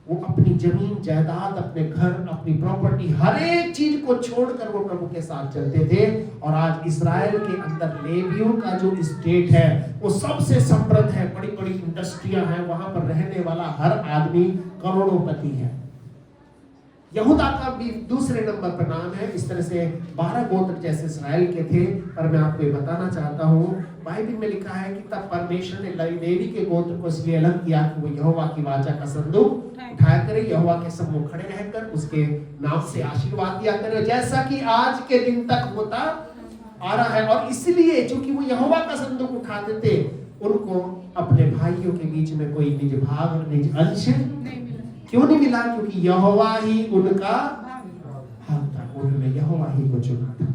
वो अपनी जमीन जायदाद, अपने घर, अपनी प्रॉपर्टी, हर एक चीज को छोड़कर वो प्रभु के साथ चलते थे। और आज इस्राएल के अंदर लेवियों का जो स्टेट है वो सबसे समृद्ध है, बड़ी बड़ी इंडस्ट्रियां हैं, वहां पर रहने वाला हर आदमी करोड़ोंपति है। यहूदा का भी दूसरे नंबर पर नाम है। इस तरह से 12 गोत्र जैसे इस्राएल के थे। पर मैं आपको ये बताना चाहता हूँ, बाइबल में लिखा है कि तब परमेश्वर ने लेवी के गोत्र को इसलिए अलग किया कि वो यहोवा की वाचा का संदूक उठाया करे, यहोवा के सम्मुख खड़े रहकर उसके नाम से आशीर्वाद दिया करे, जैसा कि आज के दिन तक होता आ रहा है। और इसलिए चूंकि वो यहोवा का संदूक उठाते थे, उनको अपने भाइयों के बीच में कोई निज भाग, निज अंश क्यों नहीं मिला? क्योंकि यहोवा ही उनका हक था, उन्होंने यहोवा ही को चुना था।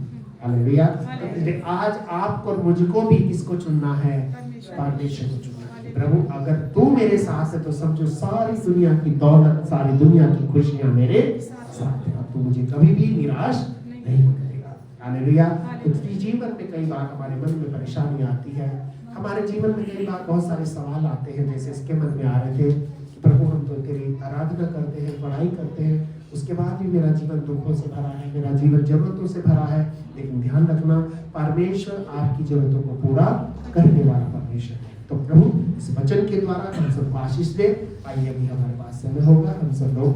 हालेलुया। तो आज आपको और मुझको भी किसको चुनना है? परमेश्वर को चुनना है। प्रभु अगर तू मेरे साथ है तो समझो सारी दुनिया की दौलत, सारी दुनिया की खुशियां मेरे साथ है। तू मुझे कभी भी निराश नहीं करेगा। हालेलुया। तो जीवन में कई बार हमारे मन में परेशानी आती है, हमारे जीवन में कई बार बहुत सारे सवाल आते हैं, जैसे इसके मन में आ रहे थे, प्रभु हम तो तेरी आराधना करते हैं, पढ़ाई करते हैं, उसके बाद भी मेरा जीवन दुखों से भरा है, मेरा जीवन जरूरतों से भरा है। लेकिन ध्यान रखना, परमेश्वर आपकी जरूरतों को पूरा करने वाला परमेश्वर है। तो प्रभु इस वचन के द्वारा हम सबको आशीष दे। आइए अभी हमारे पास समय होगा, हम सब लोग